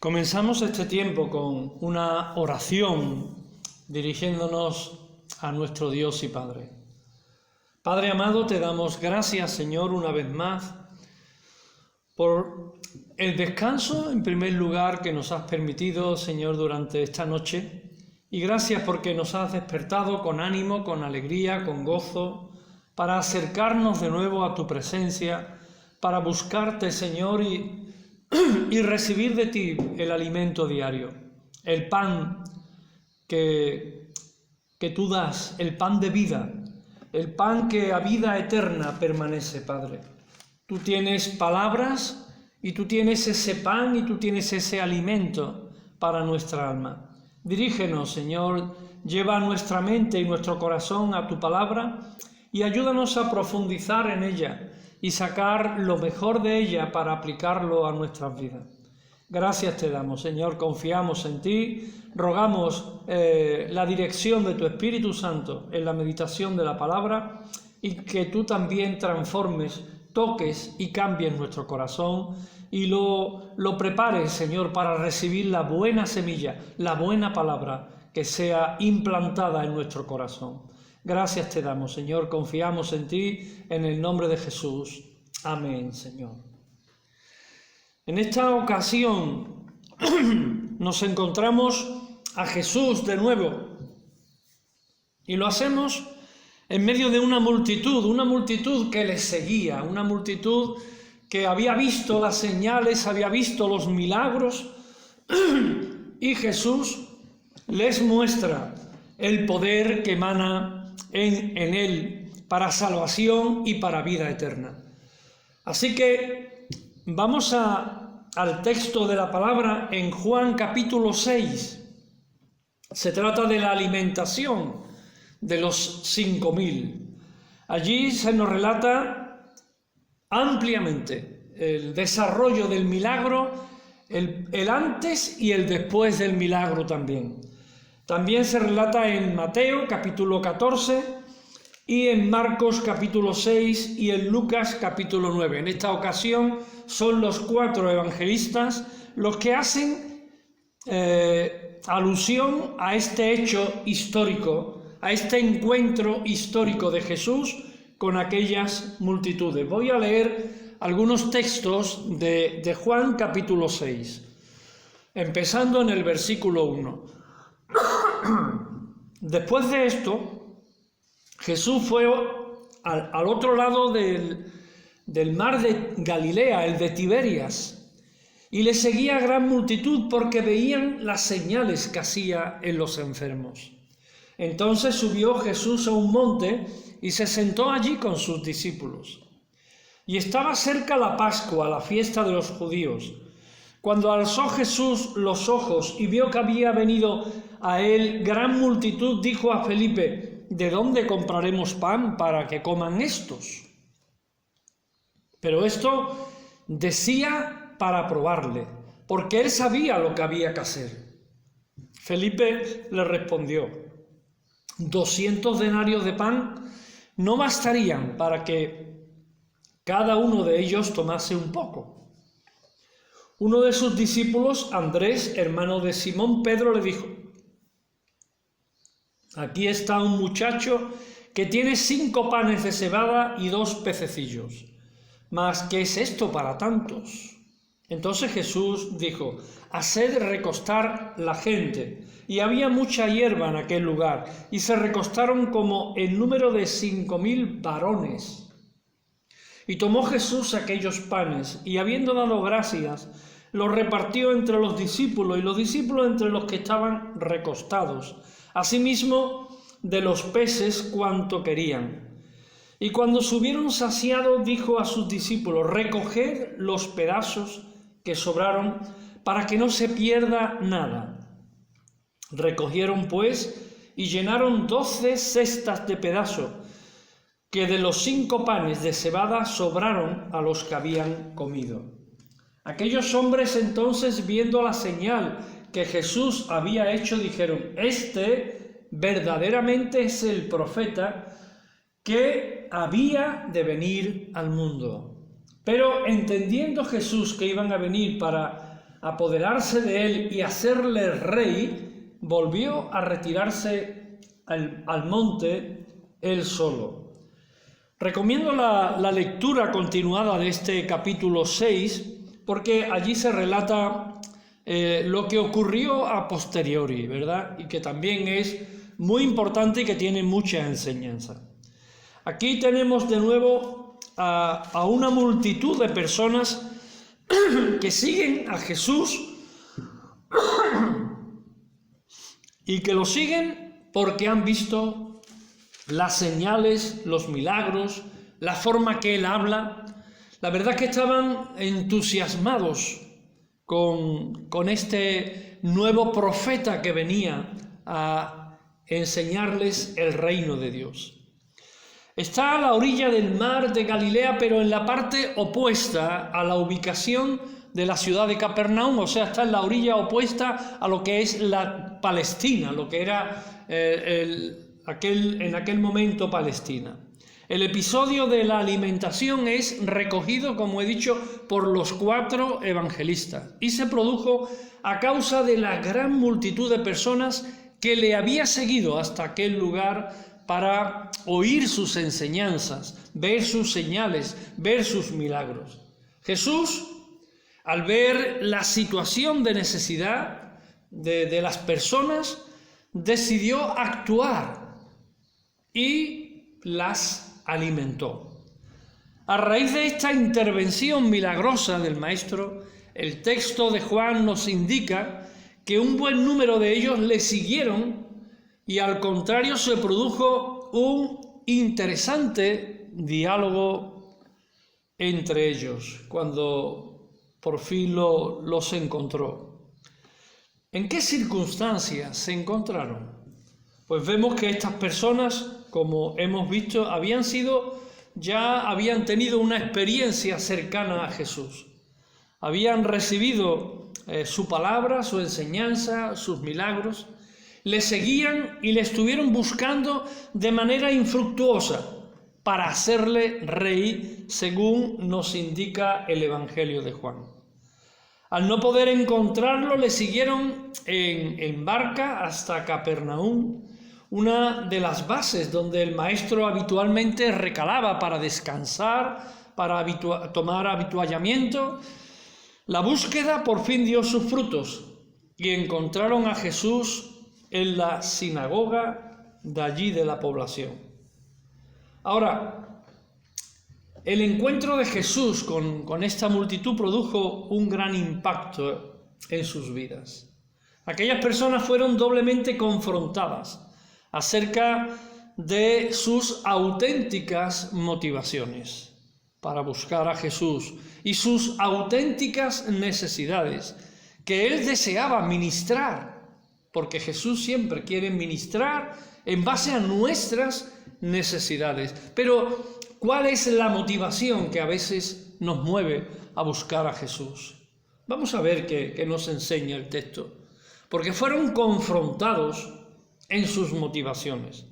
Comenzamos este tiempo con una oración dirigiéndonos a nuestro Dios y Padre. Padre amado, te damos gracias, Señor, una vez más por el descanso, en primer lugar, que nos has permitido, Señor, durante esta noche. Y gracias porque nos has despertado con ánimo, con alegría, con gozo, para acercarnos de nuevo a tu presencia, para buscarte, Señor, y recibir de ti el alimento diario, el pan que tú das, el pan de vida, el pan que a vida eterna permanece, Padre. Tú tienes palabras y tú tienes ese pan y tú tienes ese alimento para nuestra alma. Dirígenos, Señor, lleva nuestra mente y nuestro corazón a tu palabra y ayúdanos a profundizar en ella y sacar lo mejor de ella para aplicarlo a nuestras vidas. Gracias te damos, Señor, confiamos en ti, rogamos la dirección de tu Espíritu Santo en la meditación de la palabra y que tú también transformes, toques y cambies nuestro corazón y lo prepares, Señor, para recibir la buena semilla, la buena palabra que sea implantada en nuestro corazón. Gracias te damos, Señor, confiamos en ti, en el nombre de Jesús. Amén, Señor. En esta ocasión nos encontramos a Jesús de nuevo y lo hacemos en medio de una multitud que le seguía, una multitud que había visto las señales, había visto los milagros y Jesús les muestra el poder que emana en él para salvación y para vida eterna. Así que vamos al texto de la palabra en Juan capítulo 6. Se trata de la alimentación de los 5.000. Allí se nos relata ampliamente el desarrollo del milagro, el antes y el después del milagro también. También se relata en Mateo capítulo 14 y en Marcos capítulo 6 y en Lucas capítulo 9. En esta ocasión son los 4 evangelistas los que hacen alusión a este hecho histórico, a este encuentro histórico de Jesús con aquellas multitudes. Voy a leer algunos textos de Juan capítulo 6, empezando en el versículo 1. Después de esto, Jesús fue al otro lado del mar de Galilea, el de Tiberias, y le seguía gran multitud porque veían las señales que hacía en los enfermos. Entonces subió Jesús a un monte y se sentó allí con sus discípulos. Y estaba cerca la Pascua, la fiesta de los judíos. Cuando alzó Jesús los ojos y vio que había venido a él gran multitud, dijo a Felipe: ¿de dónde compraremos pan para que coman estos? Pero esto decía para probarle, porque él sabía lo que había que hacer. Felipe le respondió: 200 denarios de pan no bastarían para que cada uno de ellos tomase un poco. Uno de sus discípulos, Andrés, hermano de Simón Pedro, le dijo: aquí está un muchacho que tiene 5 panes de cebada y 2 pececillos. ¿Mas qué es esto para tantos? Entonces Jesús dijo: haced recostar la gente. Y había mucha hierba en aquel lugar, y se recostaron como el número de 5.000 varones. Y tomó Jesús aquellos panes, y habiendo dado gracias, los repartió entre los discípulos, y los discípulos entre los que estaban recostados. Asimismo, de los peces cuanto querían. Y cuando se hubieron saciado, dijo a sus discípulos: recoged los pedazos que sobraron, para que no se pierda nada. Recogieron pues, y llenaron 12 cestas de pedazos, que de los 5 panes de cebada sobraron a los que habían comido. Aquellos hombres entonces, viendo la señal que Jesús había hecho, dijeron: este verdaderamente es el profeta que había de venir al mundo. Pero entendiendo Jesús que iban a venir para apoderarse de él y hacerle rey, volvió a retirarse al monte él solo. Recomiendo la lectura continuada de este capítulo 6, porque allí se relata lo que ocurrió a posteriori, ¿verdad? Y que también es muy importante y que tiene mucha enseñanza. Aquí tenemos de nuevo a una multitud de personas que siguen a Jesús y que lo siguen porque han visto las señales, los milagros, la forma que él habla. La verdad es que estaban entusiasmados con este nuevo profeta que venía a enseñarles el reino de Dios. Está a la orilla del mar de Galilea, pero en la parte opuesta a la ubicación de la ciudad de Capernaum, o sea, está en la orilla opuesta a lo que es la Palestina, lo que era en aquel momento Palestina. El episodio de la alimentación es recogido, como he dicho, por los 4 evangelistas y se produjo a causa de la gran multitud de personas que le había seguido hasta aquel lugar para oír sus enseñanzas, ver sus señales, ver sus milagros. Jesús, al ver la situación de necesidad de las personas, decidió actuar y las alimentó. A raíz de esta intervención milagrosa del Maestro, el texto de Juan nos indica que un buen número de ellos le siguieron y al contrario se produjo un interesante diálogo entre ellos cuando por fin los encontró. ¿En qué circunstancias se encontraron? Pues vemos que estas personas, como hemos visto, habían tenido una experiencia cercana a Jesús. Habían recibido su palabra, su enseñanza, sus milagros. Le seguían y le estuvieron buscando de manera infructuosa para hacerle rey, según nos indica el Evangelio de Juan. Al no poder encontrarlo, le siguieron en barca hasta Capernaum, una de las bases donde el Maestro habitualmente recalaba para descansar, para tomar avituallamiento. La búsqueda por fin dio sus frutos y encontraron a Jesús en la sinagoga de allí de la población. Ahora, el encuentro de Jesús con esta multitud produjo un gran impacto en sus vidas. Aquellas personas fueron doblemente confrontadas acerca de sus auténticas motivaciones para buscar a Jesús y sus auténticas necesidades que él deseaba ministrar, porque Jesús siempre quiere ministrar en base a nuestras necesidades. Pero, ¿cuál es la motivación que a veces nos mueve a buscar a Jesús? Vamos a ver qué nos enseña el texto. Porque fueron confrontados en sus motivaciones.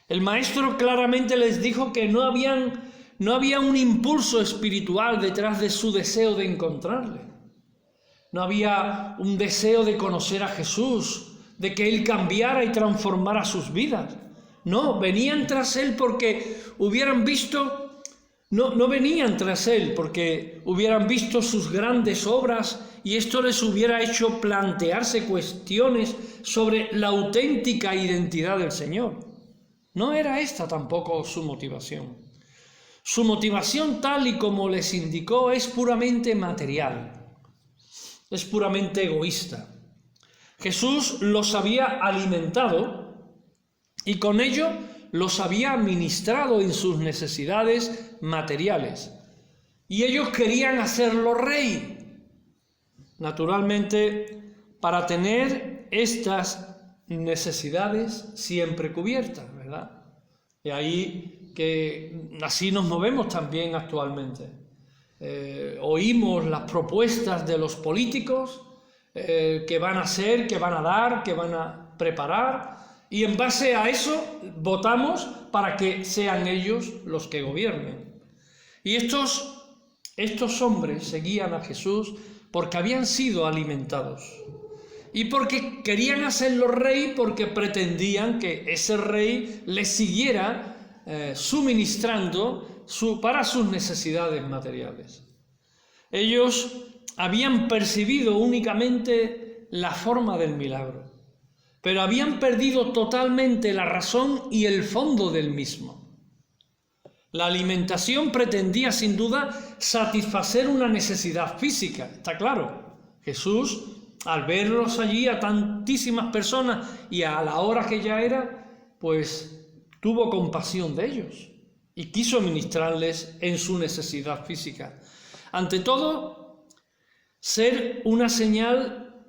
El Maestro claramente les dijo que no había un impulso espiritual detrás de su deseo de encontrarle. No había un deseo de conocer a Jesús, de que Él cambiara y transformara sus vidas. No, venían tras Él porque hubieran visto, no venían tras Él porque hubieran visto sus grandes obras y esto les hubiera hecho plantearse cuestiones sobre la auténtica identidad del Señor. No era esta tampoco su motivación. Su motivación, tal y como les indicó, es puramente material. Es puramente egoísta. Jesús los había alimentado y con ello los había ministrado en sus necesidades materiales. Y ellos querían hacerlo rey. Naturalmente, para tener estas necesidades siempre cubiertas, ¿verdad? Y ahí que así nos movemos también actualmente. Oímos las propuestas de los políticos que van a hacer, que van a dar, que van a preparar, y en base a eso votamos para que sean ellos los que gobiernen. Y estos hombres seguían a Jesús porque habían sido alimentados y porque querían hacerlo rey, porque pretendían que ese rey les siguiera suministrando para sus necesidades materiales. Ellos habían percibido únicamente la forma del milagro, pero habían perdido totalmente la razón y el fondo del mismo. La alimentación pretendía sin duda satisfacer una necesidad física, está claro. Jesús, al verlos allí a tantísimas personas y a la hora que ya era, pues tuvo compasión de ellos y quiso ministrarles en su necesidad física. Ante todo, ser una señal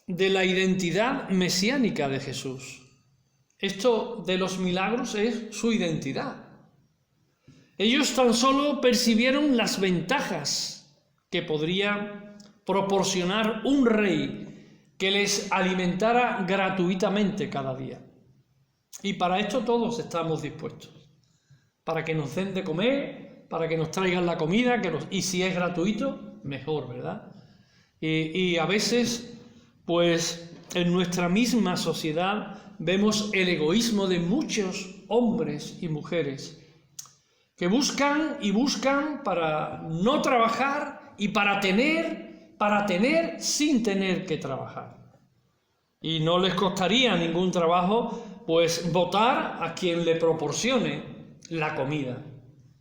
de la identidad mesiánica de Jesús. Esto de los milagros es su identidad. Ellos tan solo percibieron las ventajas que podría proporcionar un rey que les alimentara gratuitamente cada día. Y para esto todos estamos dispuestos. Para que nos den de comer, para que nos traigan la comida, y si es gratuito, mejor, ¿verdad? Y a veces, pues en nuestra misma sociedad vemos el egoísmo de muchos hombres y mujeres que buscan y buscan para no trabajar y para tener sin tener que trabajar. Y no les costaría ningún trabajo, pues, votar a quien le proporcione la comida.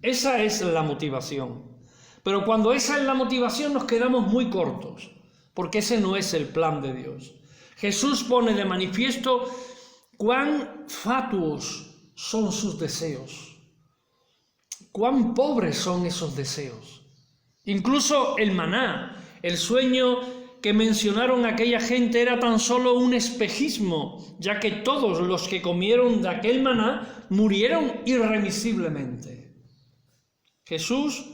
Esa es la motivación. Pero cuando esa es la motivación nos quedamos muy cortos, porque ese no es el plan de Dios. Jesús pone de manifiesto cuán fatuos son sus deseos. Cuán pobres son esos deseos. Incluso el maná, el sueño que mencionaron aquella gente, era tan solo un espejismo, ya que todos los que comieron de aquel maná murieron irremisiblemente. Jesús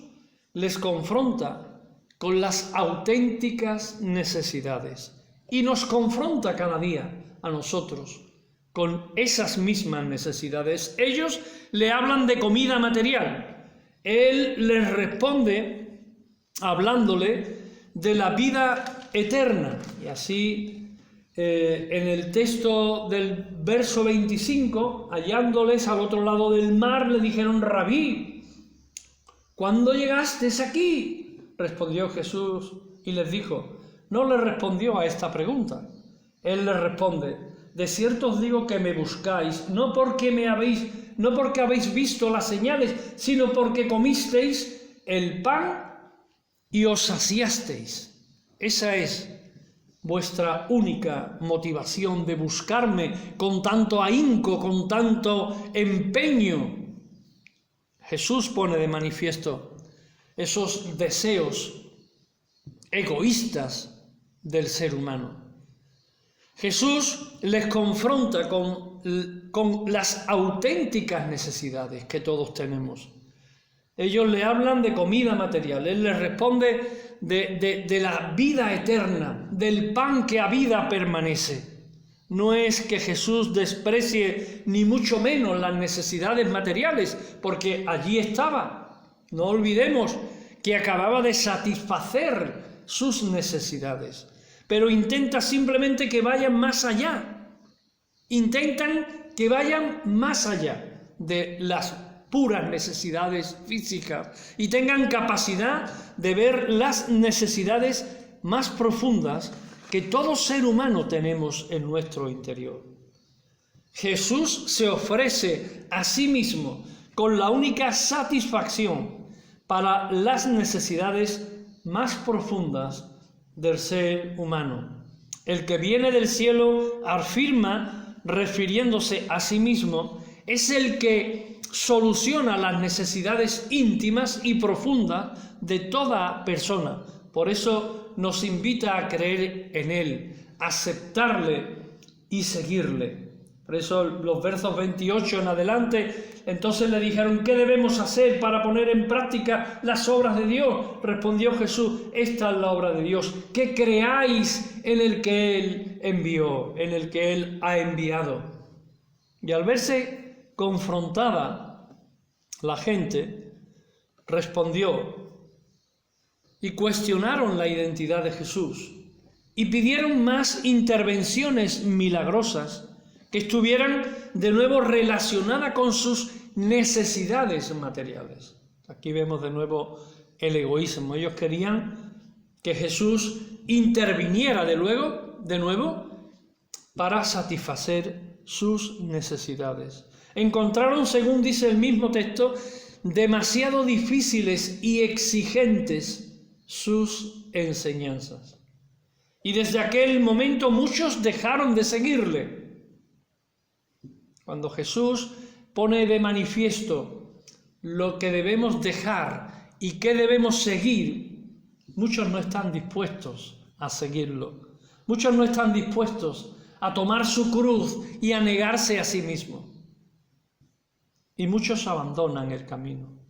les confronta con las auténticas necesidades y nos confronta cada día a nosotros con esas mismas necesidades. Ellos le hablan de comida material. Él les responde hablándole de la vida eterna. Y así, en el texto del verso 25, hallándoles al otro lado del mar, le dijeron: Rabí, ¿cuándo llegaste aquí? Respondió Jesús y les dijo. No le respondió a esta pregunta. Él les responde: de cierto os digo que me buscáis, no porque habéis visto las señales, sino porque comisteis el pan y os saciasteis. Esa es vuestra única motivación de buscarme con tanto ahínco, con tanto empeño. Jesús pone de manifiesto esos deseos egoístas del ser humano. Jesús les confronta con las auténticas necesidades que todos tenemos. Ellos le hablan de comida material, Él les responde de la vida eterna, del pan que a vida permanece. No es que Jesús desprecie ni mucho menos las necesidades materiales, porque allí estaba. No olvidemos que acababa de satisfacer sus necesidades. Pero intenta simplemente que vayan más allá. Intentan que vayan más allá de las puras necesidades físicas y tengan capacidad de ver las necesidades más profundas que todo ser humano tenemos en nuestro interior. Jesús se ofrece a sí mismo con la única satisfacción para las necesidades más profundas del ser humano. El que viene del cielo, afirma, refiriéndose a sí mismo, es el que soluciona las necesidades íntimas y profundas de toda persona. Por eso nos invita a creer en Él, aceptarle y seguirle. Por eso los versos 28 en adelante, entonces le dijeron: ¿qué debemos hacer para poner en práctica las obras de Dios? Respondió Jesús: esta es la obra de Dios, que creáis en el que Él envió, en el que Él ha enviado. Y al verse confrontada la gente, respondió: y cuestionaron la identidad de Jesús y pidieron más intervenciones milagrosas que estuvieran de nuevo relacionadas con sus necesidades materiales. Aquí vemos de nuevo el egoísmo. Ellos querían que Jesús interviniera de nuevo para satisfacer sus necesidades. Encontraron, según dice el mismo texto, demasiado difíciles y exigentes sus enseñanzas. Y desde aquel momento muchos dejaron de seguirle. Cuando Jesús pone de manifiesto lo que debemos dejar y qué debemos seguir, muchos no están dispuestos a seguirlo. Muchos no están dispuestos a tomar su cruz y a negarse a sí mismos. Y muchos abandonan el camino.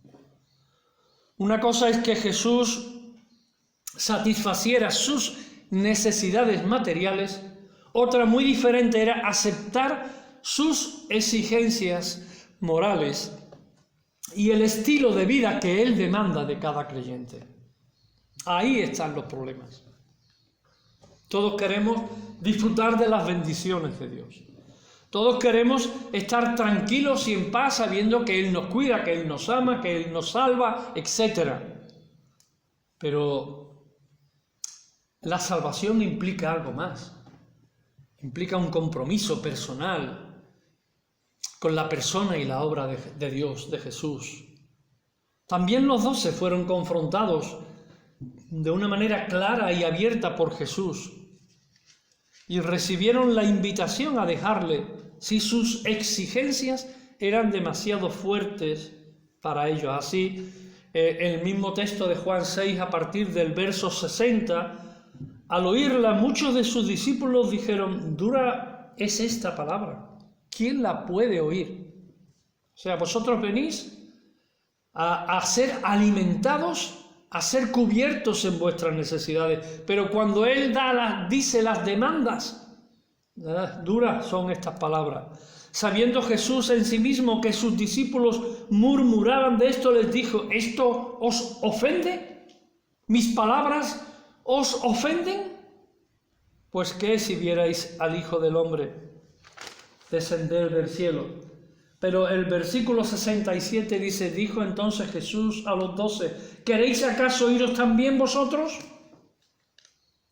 Una cosa es que Jesús satisfaciera sus necesidades materiales, otra muy diferente era aceptar sus exigencias morales y el estilo de vida que Él demanda de cada creyente. Ahí están los problemas. Todos queremos disfrutar de las bendiciones de Dios. Todos queremos estar tranquilos y en paz sabiendo que Él nos cuida, que Él nos ama, que Él nos salva, etc. Pero la salvación implica algo más. Implica un compromiso personal con la persona y la obra de Dios, de Jesús. También los 12 fueron confrontados de una manera clara y abierta por Jesús y recibieron la invitación a dejarle si sus exigencias eran demasiado fuertes para ellos. Así, en el mismo texto de Juan 6, a partir del verso 60, al oírla, muchos de sus discípulos dijeron: dura es esta palabra, ¿quién la puede oír? O sea, vosotros venís a ser alimentados, a ser cubiertos en vuestras necesidades, pero cuando Él dice las demandas, duras son estas palabras. Sabiendo Jesús en sí mismo que sus discípulos murmuraban de esto, les dijo: ¿esto os ofende? ¿Mis palabras os ofenden? Pues qué si vierais al Hijo del Hombre descender del cielo. Pero el versículo 67 dice: dijo entonces Jesús a los 12: ¿queréis acaso iros también vosotros?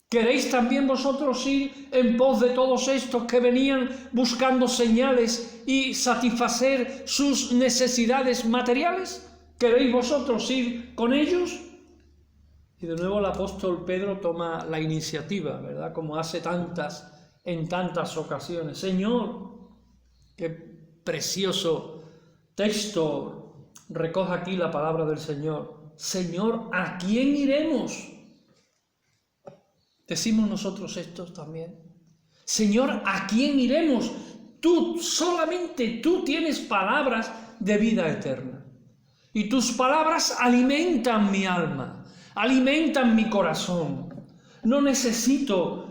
¿Queréis también vosotros ir en pos de todos estos que venían buscando señales y satisfacer sus necesidades materiales? ¿Queréis vosotros ir con ellos? Y de nuevo el apóstol Pedro toma la iniciativa, ¿verdad? Como hace en tantas ocasiones. Señor, qué precioso texto recoge aquí la palabra del Señor. Señor, ¿a quién iremos? ¿Decimos nosotros esto también? Señor, ¿a quién iremos? Solamente tú tienes palabras de vida eterna. Y tus palabras alimentan mi alma, alimentan mi corazón. No necesito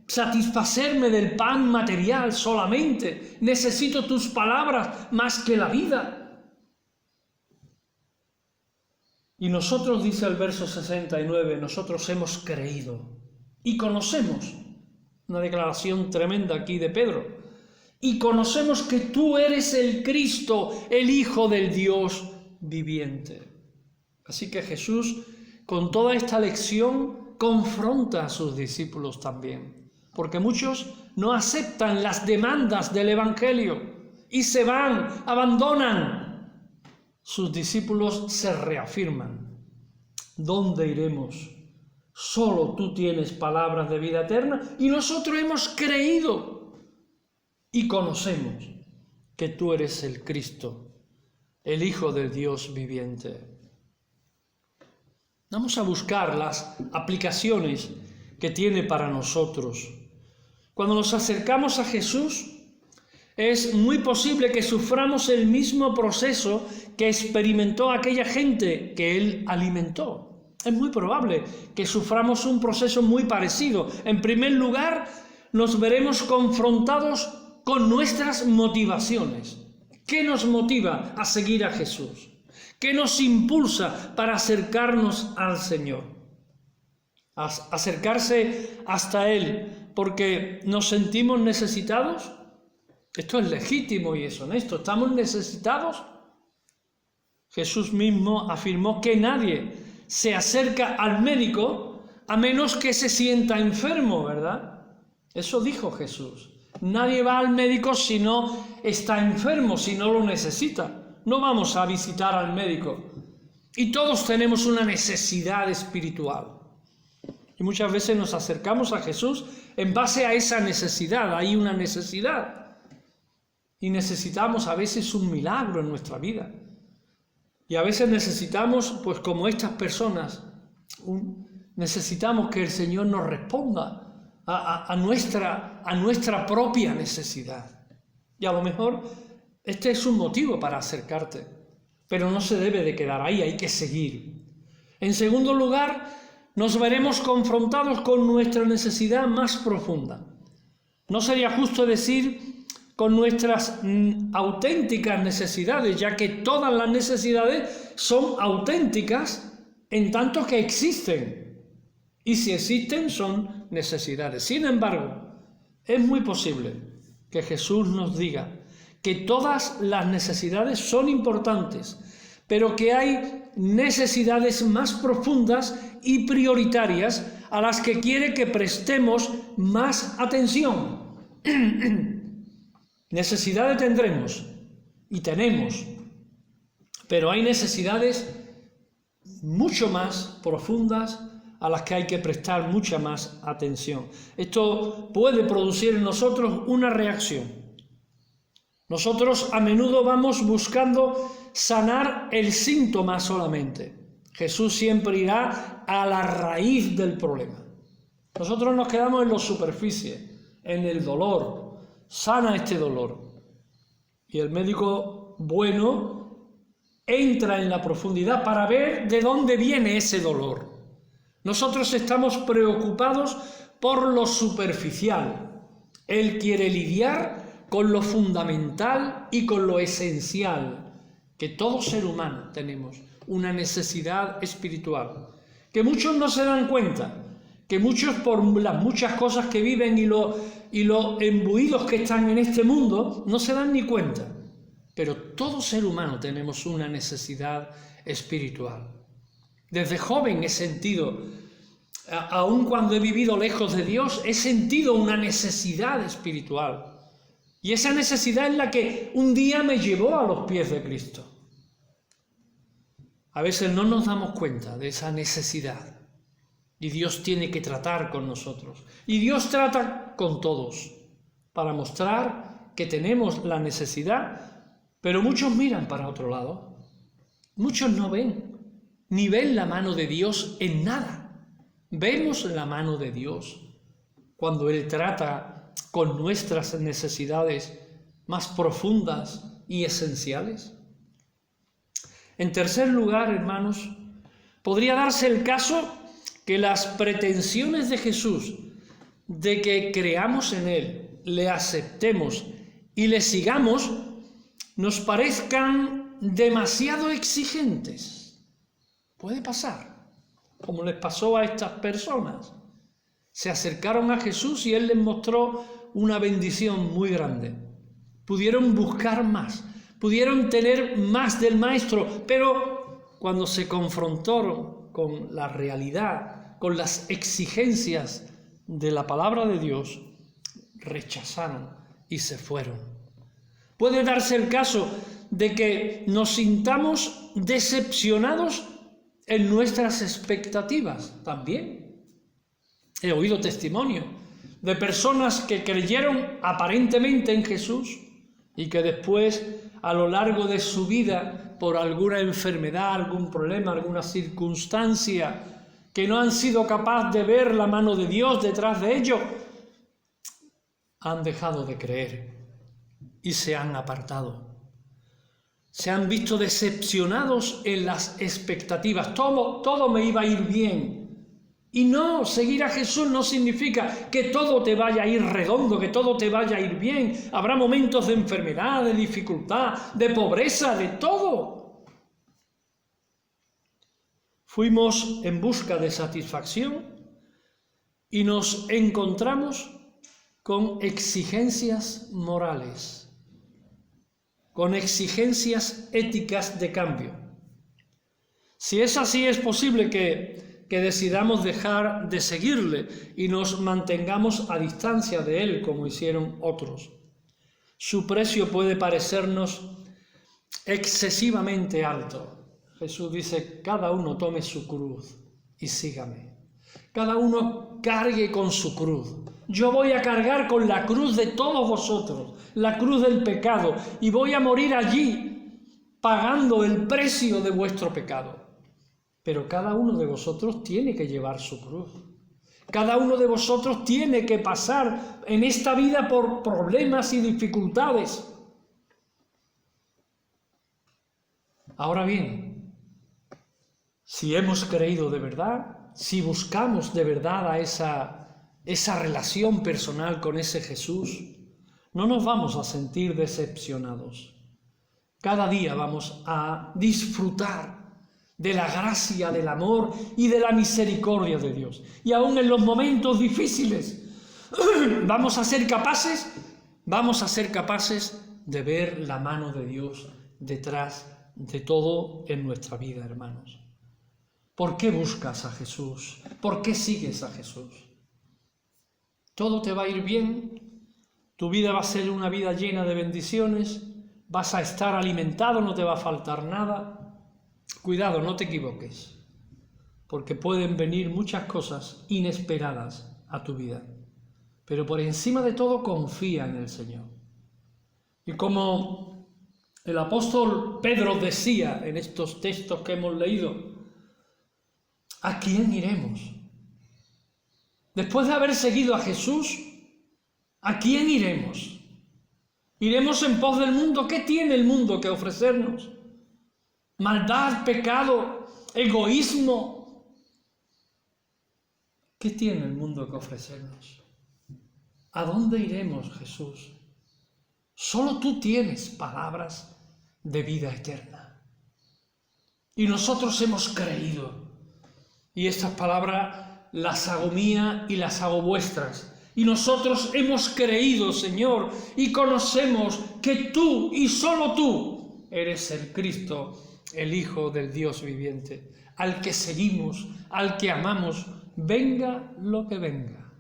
satisfacerme del pan material solamente. Necesito tus palabras más que la vida. Y nosotros, dice el verso 69, nosotros hemos creído y conocemos, una declaración tremenda aquí de Pedro, y conocemos que tú eres el Cristo, el Hijo del Dios viviente. Así que Jesús, con toda esta lección, confronta a sus discípulos también, porque muchos no aceptan las demandas del Evangelio y se van, abandonan. Sus discípulos se reafirman. ¿Dónde iremos? Solo tú tienes palabras de vida eterna y nosotros hemos creído y conocemos que tú eres el Cristo, el Hijo del Dios viviente. Vamos a buscar las aplicaciones que tiene para nosotros. Cuando nos acercamos a Jesús, es muy posible que suframos el mismo proceso que experimentó aquella gente que Él alimentó. Es muy probable que suframos un proceso muy parecido. En primer lugar, nos veremos confrontados con nuestras motivaciones. ¿Qué nos motiva a seguir a Jesús? ¿Qué nos impulsa para acercarnos al Señor? Acercarse hasta Él porque nos sentimos necesitados. Esto es legítimo y es honesto. ¿Estamos necesitados? Jesús mismo afirmó que nadie se acerca al médico a menos que se sienta enfermo, ¿verdad? Eso dijo Jesús. Nadie va al médico si no está enfermo, si no lo necesita. No vamos a visitar al médico. Y todos tenemos una necesidad espiritual. Y muchas veces nos acercamos a Jesús en base a esa necesidad. Hay una necesidad. Y necesitamos a veces un milagro en nuestra vida. Y a veces necesitamos, pues como estas personas, necesitamos que el Señor nos responda a nuestra propia necesidad. Y a lo mejor este es un motivo para acercarte, pero no se debe de quedar ahí, hay que seguir. En segundo lugar, nos veremos confrontados con nuestra necesidad más profunda. No sería justo decir con nuestras auténticas necesidades, ya que todas las necesidades son auténticas en tanto que existen. Y si existen, son necesidades. Sin embargo, es muy posible que Jesús nos diga que todas las necesidades son importantes, pero que hay necesidades más profundas y prioritarias a las que quiere que prestemos más atención. Necesidades tendremos y tenemos, pero hay necesidades mucho más profundas a las que hay que prestar mucha más atención. Esto puede producir en nosotros una reacción. Nosotros a menudo vamos buscando sanar el síntoma solamente. Jesús siempre irá a la raíz del problema. Nosotros nos quedamos en la superficie, en el dolor. Sana este dolor. Y el médico bueno entra en la profundidad para ver de dónde viene ese dolor. Nosotros estamos preocupados por lo superficial. Él quiere lidiar con lo fundamental y con lo esencial, que todo ser humano tenemos una necesidad espiritual, que muchos no se dan cuenta, que muchos por las muchas cosas que viven y lo embuidos que están en este mundo, no se dan ni cuenta, pero todo ser humano tenemos una necesidad espiritual. Desde joven he sentido, aun cuando he vivido lejos de Dios, he sentido una necesidad espiritual. Y esa necesidad es la que un día me llevó a los pies de Cristo. A veces no nos damos cuenta de esa necesidad. Y Dios tiene que tratar con nosotros. Y Dios trata con todos para mostrar que tenemos la necesidad, pero muchos miran para otro lado. Muchos no ven, ni ven la mano de Dios en nada. Vemos la mano de Dios cuando Él trata con nuestras necesidades más profundas y esenciales. En tercer lugar, hermanos, podría darse el caso que las pretensiones de Jesús de que creamos en Él, le aceptemos y le sigamos, nos parezcan demasiado exigentes. Puede pasar, como les pasó a estas personas. Se acercaron a Jesús y Él les mostró una bendición muy grande. Pudieron buscar más, pudieron tener más del Maestro, pero cuando se confrontaron con la realidad, con las exigencias de la palabra de Dios, rechazaron y se fueron. Puede darse el caso de que nos sintamos decepcionados en nuestras expectativas también. He oído testimonio de personas que creyeron aparentemente en Jesús y que después, a lo largo de su vida, por alguna enfermedad, algún problema, alguna circunstancia, que no han sido capaces de ver la mano de Dios detrás de ellos, han dejado de creer y se han apartado. Se han visto decepcionados en las expectativas. Todo me iba a ir bien. Y no, seguir a Jesús no significa que todo te vaya a ir redondo, que todo te vaya a ir bien. Habrá momentos de enfermedad, de dificultad, de pobreza, de todo. Fuimos en busca de satisfacción y nos encontramos con exigencias morales, con exigencias éticas de cambio. Si es así, es posible que decidamos dejar de seguirle y nos mantengamos a distancia de él, como hicieron otros. Su precio puede parecernos excesivamente alto. Jesús dice: cada uno tome su cruz y sígame. Cada uno cargue con su cruz. Yo voy a cargar con la cruz de todos vosotros, la cruz del pecado, y voy a morir allí pagando el precio de vuestro pecado. Pero cada uno de vosotros tiene que llevar su cruz. Cada uno de vosotros tiene que pasar en esta vida por problemas y dificultades. Ahora bien, si hemos creído de verdad, si buscamos de verdad a esa relación personal con ese Jesús, no nos vamos a sentir decepcionados. Cada día vamos a disfrutar de la gracia, del amor y de la misericordia de Dios. Y aún en los momentos difíciles vamos a ser capaces de ver la mano de Dios detrás de todo en nuestra vida, hermanos. ¿Por qué buscas a Jesús? ¿Por qué sigues a Jesús? ¿Todo te va a ir bien? ¿Tu vida va a ser una vida llena de bendiciones? ¿Vas a estar alimentado? ¿No te va a faltar nada? Cuidado, no te equivoques, porque pueden venir muchas cosas inesperadas a tu vida. Pero por encima de todo, confía en el Señor. Y como el apóstol Pedro decía en estos textos que hemos leído, ¿a quién iremos? Después de haber seguido a Jesús, ¿a quién iremos? ¿Iremos en pos del mundo? ¿Qué tiene el mundo que ofrecernos? Maldad, pecado, egoísmo. ¿Qué tiene el mundo que ofrecernos? ¿A dónde iremos, Jesús? Solo tú tienes palabras de vida eterna. Y nosotros hemos creído. Y estas palabras las hago mía y las hago vuestras. Y nosotros hemos creído, Señor, y conocemos que tú y solo tú eres el Cristo, el Hijo del Dios viviente, al que seguimos, al que amamos, venga lo que venga,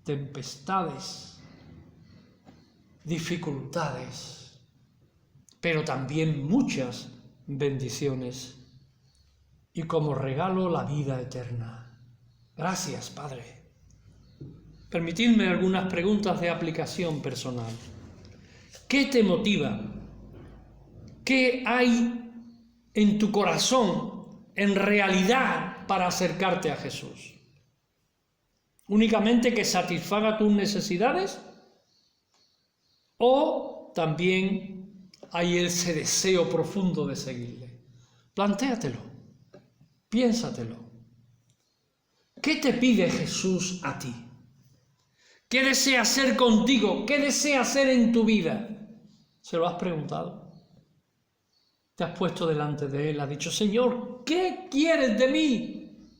tempestades, dificultades, pero también muchas bendiciones y como regalo la vida eterna. Gracias, Padre. Permitidme algunas preguntas de aplicación personal. ¿Qué te motiva? ¿Qué hay en tu corazón, en realidad, para acercarte a Jesús? ¿Únicamente que satisfaga tus necesidades? ¿O también hay ese deseo profundo de seguirle? Plantéatelo, piénsatelo. ¿Qué te pide Jesús a ti? ¿Qué desea hacer contigo? ¿Qué desea hacer en tu vida? ¿Se lo has preguntado? Te has puesto delante de Él, has dicho: Señor, ¿qué quieres de mí?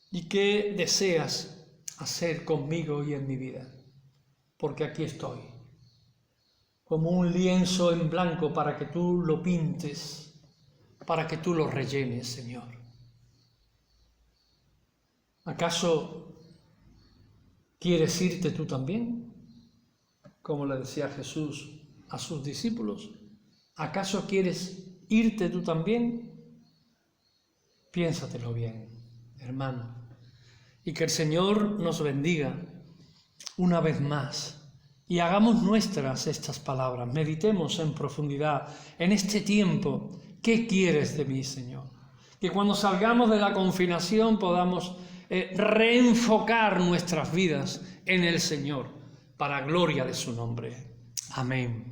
¿Y qué deseas hacer conmigo y en mi vida? Porque aquí estoy, como un lienzo en blanco para que tú lo pintes, para que tú lo rellenes, Señor. ¿Acaso quieres irte tú también? Como le decía Jesús a sus discípulos. ¿Acaso quieres irte tú también? Piénsatelo bien, hermano, y que el Señor nos bendiga una vez más y hagamos nuestras estas palabras, meditemos en profundidad en este tiempo. ¿Qué quieres de mí, Señor? Que cuando salgamos de la confinación podamos reenfocar nuestras vidas en el Señor para gloria de su nombre. Amén.